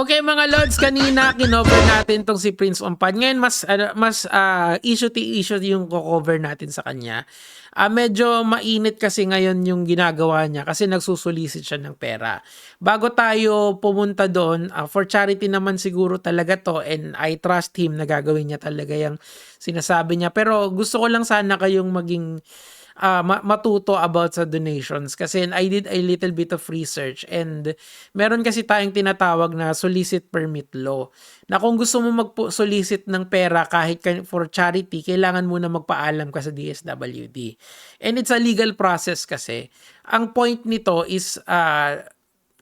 Okay mga lods, kanina kinover natin tong si Prince Ompad. Ngayon mas issue to issue yung ko-cover natin sa kanya. Medyo mainit kasi ngayon yung ginagawa niya kasi nagsusulisit siya ng pera. Bago tayo pumunta doon, for charity naman siguro talaga to, and I trust him na gagawin niya talaga yung sinasabi niya. Pero gusto ko lang sana kayong maging matuto about sa donations kasi I did a little bit of research, and meron kasi tayong tinatawag na solicit permit law na kung gusto mo mag-solicit ng pera kahit for charity, kailangan muna magpaalam ka sa DSWD, and it's a legal process kasi. Ang point nito is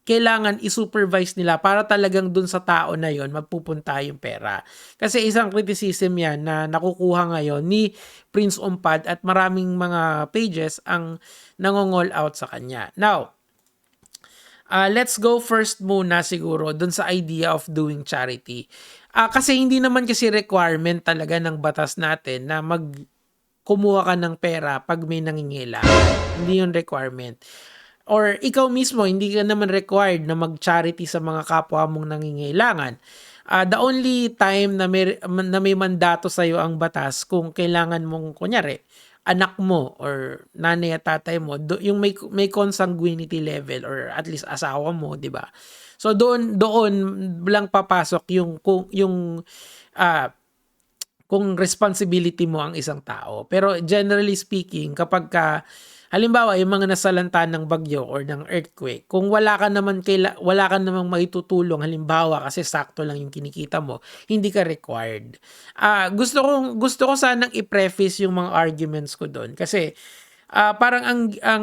kailangan i-supervise nila para talagang dun sa tao na yon magpupunta yung pera. Kasi isang criticism yan na nakukuha ngayon ni Prince Ompad at maraming mga pages ang nangongol out sa kanya. Now, let's go first muna siguro dun sa idea of doing charity. Kasi hindi naman kasi requirement talaga ng batas natin na kumuha ka ng pera pag may nangingailangan. Hindi yung requirement. Or ikaw mismo, hindi ka naman required na mag-charity sa mga kapwa mong nangingailangan. The only time na may mandato sa'yo ang batas kung kailangan mong, kunyari, anak mo or nanay at tatay mo, yung may consanguinity level or at least asawa mo, di ba? So doon lang papasok kung responsibility mo ang isang tao. Pero generally speaking, kapag halimbawa, yung mga nasalanta ng bagyo or ng earthquake, kung wala ka namang maitutulong, halimbawa kasi sakto lang yung kinikita mo, hindi ka required. Gusto ko sanang i-preface yung mga arguments ko doon kasi parang ang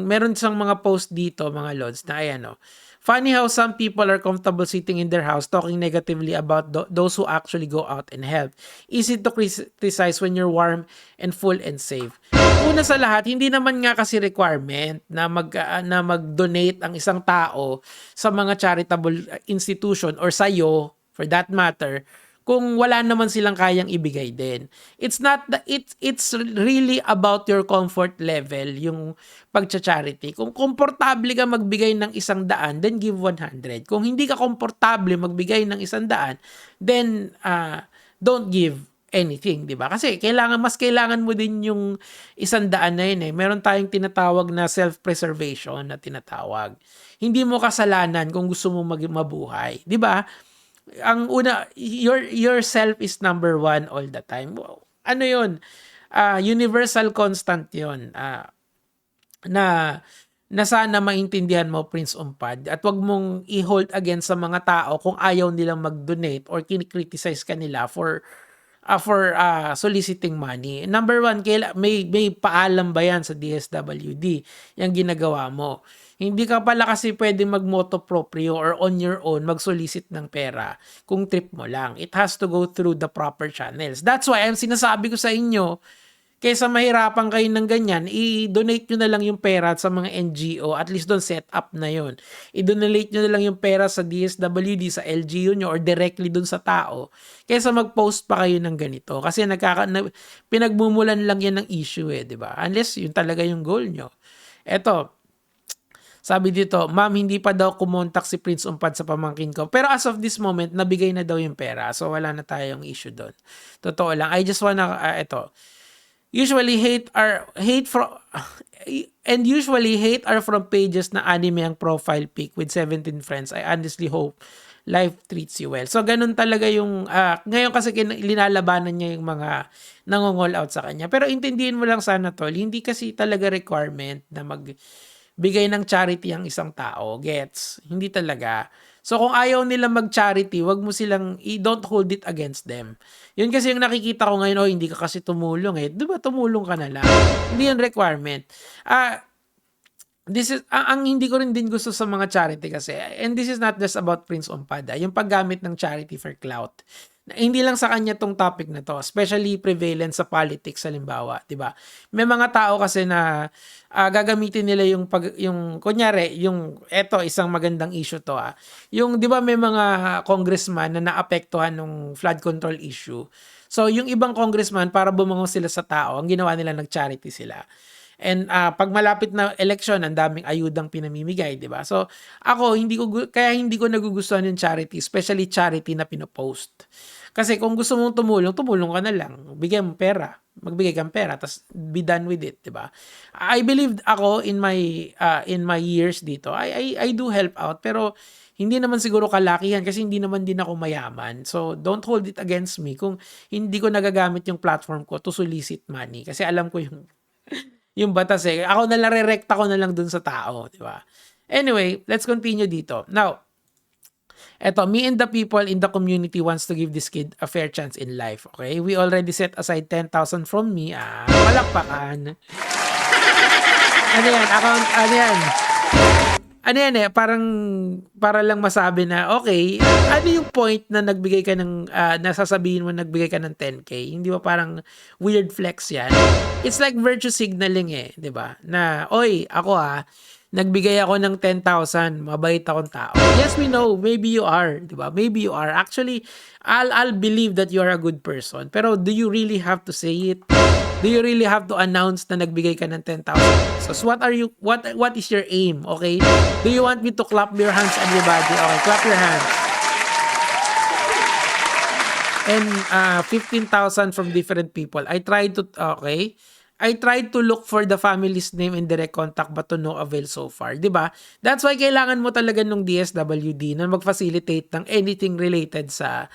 meron siyang mga post dito, mga lods, na ayan, funny how some people are comfortable sitting in their house talking negatively about those who actually go out and help. Easy to criticize when you're warm and full and safe. Una sa lahat, hindi naman nga kasi requirement na mag-donate ang isang tao sa mga charitable institution or sa'yo, for that matter, kung wala naman silang kayang ibigay din. It's really about your comfort level, yung pagcha-charity. Kung komportable ka magbigay ng 100, then give 100. Kung hindi ka komportable magbigay ng 100, then don't give anything, di ba? Kasi mas kailangan mo din yung 100 na yun eh. Meron tayong tinatawag na self-preservation na tinatawag. Hindi mo kasalanan kung gusto mo mabuhay, di ba? Ang una, yourself is number one all the time. Ano yun? Universal constant yun. Na sana maintindihan mo, Prince Ompad, at wag mong i-hold against sa mga tao kung ayaw nilang mag-donate or kinikriticize ka nila for soliciting money. Number one, may paalam ba yan sa DSWD yung ginagawa mo? Hindi ka pala kasi pwede mag-moto proprio or on your own mag-solicit ng pera kung trip mo lang. It has to go through the proper channels. That's why ang sinasabi ko sa inyo, kaysa mahirapan kayo ng ganyan, i-donate nyo na lang yung pera sa mga NGO, at least doon set up na yun. I-donate nyo na lang yung pera sa DSWD, sa LGU nyo, or directly doon sa tao, kaysa mag-post pa kayo ng ganito. Kasi pinagmumulan lang yan ng issue di ba? Unless yun talaga yung goal nyo. Eto, sabi dito, ma'am, hindi pa daw kumontak si Prince Ompad sa pamangkin ko. Pero as of this moment, nabigay na daw yung pera. So wala na tayong issue doon. Totoo lang. I just wanna, usually hate are from pages na anime ang profile pic with 17 friends. I honestly hope life treats you well. So ganun talaga yung ngayon kasi linalabanan niya yung mga nangongol out sa kanya. Pero intindihin mo lang sana, tol, hindi kasi talaga requirement na magbigay ng charity ang isang tao. Gets? Hindi talaga. So kung ayaw nila mag-charity, wag mo don't hold it against them. Yun kasi yung nakikita ko ngayon, hindi ka kasi tumulong di ba tumulong ka na lang? Hindi yan requirement. This is ang hindi ko rin din gusto sa mga charity kasi, and this is not just about Prince Ompad, yung paggamit ng charity for clout. Hindi lang sa kanya tong topic na to, especially prevalent sa politics halimbawa, 'di ba? May mga tao kasi na gagamitin nila yung kunyari, yung isang magandang issue to Yung 'di ba may mga congressman na naapektuhan ng flood control issue. So yung ibang congressman, para bumangon sila sa tao, ang ginawa nila, nag-charity sila. And pag malapit na eleksyon, ang daming ayudang pinamimigay, 'di ba? So ako kaya hindi ko nagugustuhan yung charity, especially charity na pinopost. Kasi kung gusto mong tumulong, tumulong ka na lang. Bigyan mo pera. Magbigay kang pera, tapos be done with it, 'di ba? I believe ako in my years dito, I do help out, pero hindi naman siguro kalakihan kasi hindi naman din ako mayaman. So, don't hold it against me kung hindi ko nagagamit yung platform ko to solicit money. Kasi alam ko yung batas eh. Ako na lang, rerekta ko na lang dun sa tao, di ba? Anyway, let's continue dito. Now, eto, me and the people in the community wants to give this kid a fair chance in life, okay? We already set aside 10,000 from me. Palakpakan. Ano yan? Ano yan eh, parang para lang masabi na, okay, ano yung point na nagbigay ka ng, nasasabihin mo nagbigay ka ng 10K? Hindi ba parang weird flex yan? It's like virtue signaling eh, di ba? Na, oy, ako nagbigay ako ng 10,000, mabait akong tao. Yes, we know, maybe you are, di ba? Maybe you are. Actually, I'll believe that you are a good person. Pero do you really have to say it? Do you really have to announce na nagbigay ka ng 10,000 pesos? What is your aim, okay? Do you want me to clap your hands, everybody? Okay, clap your hands. And 15,000 from different people. I tried to look for the family's name in direct contact but to no avail so far. 'Di ba? That's why kailangan mo talaga nung DSWD na mag-facilitate ng anything related sa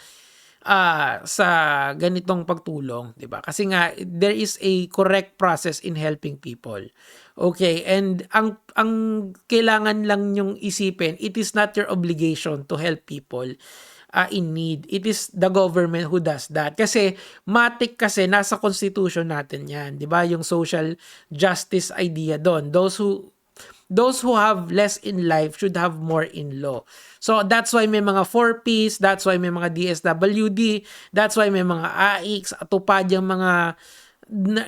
ganitong pagtulong, 'di ba? Kasi nga there is a correct process in helping people. Okay, and ang kailangan lang yung isipin, it is not your obligation to help people in need. It is the government who does that. Kasi matik kasi nasa constitution natin 'yan, 'di ba? Yung social justice idea doon. Those who have less in life should have more in law. So that's why may mga 4Ps, that's why may mga DSWD, that's why may mga AIX, atupad yung mga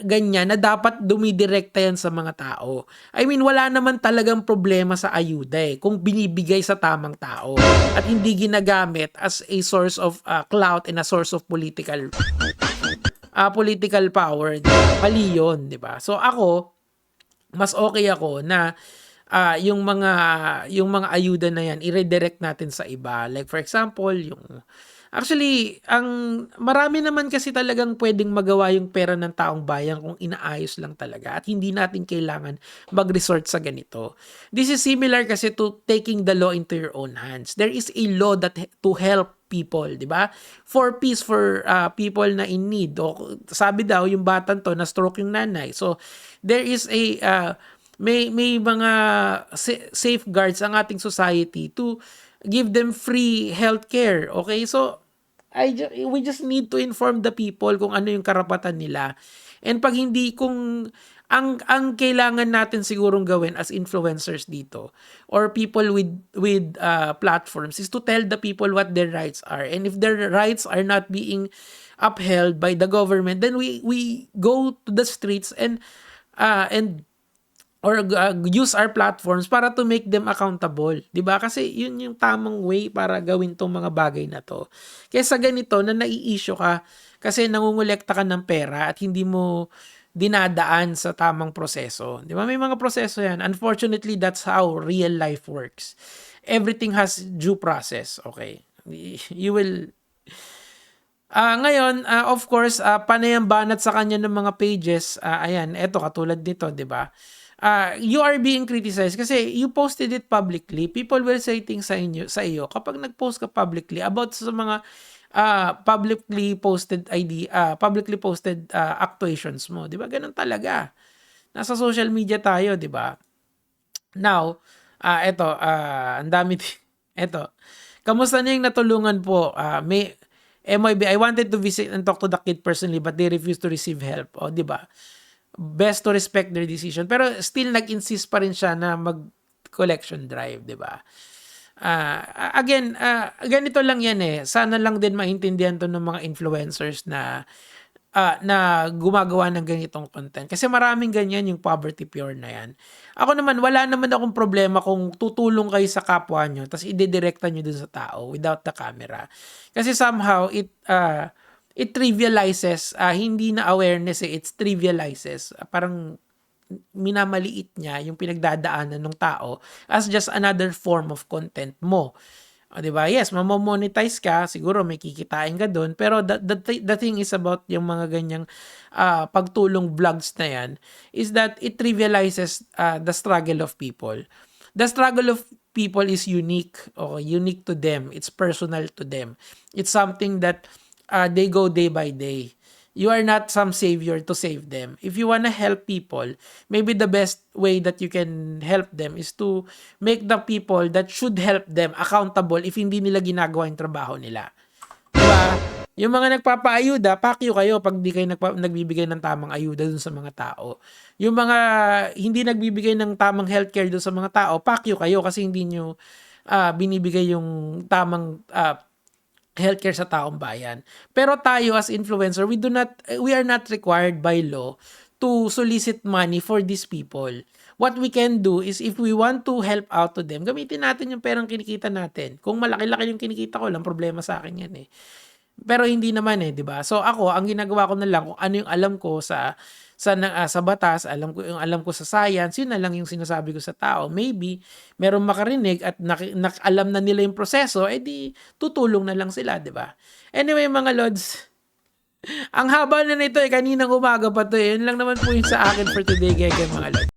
ganyan na dapat dumidirekta yan sa mga tao. I mean, wala naman talagang problema sa ayuda kung binibigay sa tamang tao at hindi ginagamit as a source of clout and a source of political power. Mali yun, di ba? So ako, mas okay ako na yung mga ayuda na yan i-redirect natin sa iba. Like for example, ang marami naman kasi talagang pwedeng magawa yung pera ng taong bayan kung inaayos lang talaga at hindi natin kailangan mag-resort sa ganito. This is similar kasi to taking the law into your own hands. There is a law that to help people, di ba? 4Ps for people na in need. O, sabi daw yung batang to na stroke yung nanay. So there is may mga safeguards ang ating society to give them free healthcare. Okay? So we just need to inform the people kung ano yung karapatan nila. And pag hindi kung ang kailangan natin sigurong gawin as influencers dito or people with platforms is to tell the people what their rights are. And if their rights are not being upheld by the government, then we go to the streets and use our platforms para to make them accountable. 'Di ba? Kasi yun yung tamang way para gawin tong mga bagay na to. Kaysa ganito na nai-issue ka kasi nangungulekta ka ng pera at hindi mo dinadaan sa tamang proseso. 'Di ba? May mga proseso 'yan. Unfortunately, that's how real life works. Everything has due process, okay? You will ngayon, of course, panay ang banat sa kanya ng mga pages. Ayan, eto katulad nito, 'di ba? You are being criticized kasi you posted it publicly. People will say things sa iyo kapag nag-post ka publicly about sa mga publicly posted actuations mo, 'di ba? Ganun talaga. Nasa social media tayo, 'di ba? Now, eto, ang dami eto. Kamusta na yung natulungan po? May MIB, I wanted to visit and talk to the kid personally but they refused to receive help. O, 'di ba? Best to respect their decision. Pero still nag-insist pa rin siya na mag-collection drive, 'di ba? Again, ganito lang 'yan eh. Sana lang din maintindihan 'to ng mga influencers na gumagawa ng ganitong content. Kasi maraming ganyan yung poverty pure na 'yan. Ako naman, wala naman akong problema kung tutulong kayo sa kapwa nyo tapos idedirekta nyo dun sa tao without the camera. Kasi somehow it trivializes, hindi na awareness it trivializes. Parang minamaliit niya yung pinagdadaanan ng tao as just another form of content mo. 'Di ba? Yes, mamo-monetize ka, siguro may kikitain ka doon, pero the thing is about yung mga ganyang pagtulong vlogs na yan is that it trivializes the struggle of people. The struggle of people is unique or unique to them. It's personal to them. It's something that they go day by day. You are not some savior to save them. If you want to help people, maybe the best way that you can help them is to make the people that should help them accountable if hindi nila ginagawa yung trabaho nila. Diba? Yung mga nagpapaayuda, pakyo kayo pag di kayo nagbibigay ng tamang ayuda dun sa mga tao. Yung mga hindi nagbibigay ng tamang healthcare dun sa mga tao, pakyo kayo kasi hindi nyo binibigay yung tamang healthcare sa taong bayan. Pero tayo as influencer, we are not required by law to solicit money for these people. What we can do is if we want to help out to them, gamitin natin yung perang kinikita natin. Kung malaki-laki yung kinikita ko, lang problema sa akin yan eh. Pero hindi naman eh, 'di ba? So ako, ang ginagawa ko na lang kung ano yung alam ko sa batas, alam ko sa science, yun na lang yung sinasabi ko sa tao. Maybe merong makarinig at alam na nila yung proseso, edi tutulong na lang sila, 'di ba? Anyway, mga lods, ang haba na nito eh, kaninang umaga pa to eh. Yun lang naman po yung sa akin for today, mga lods.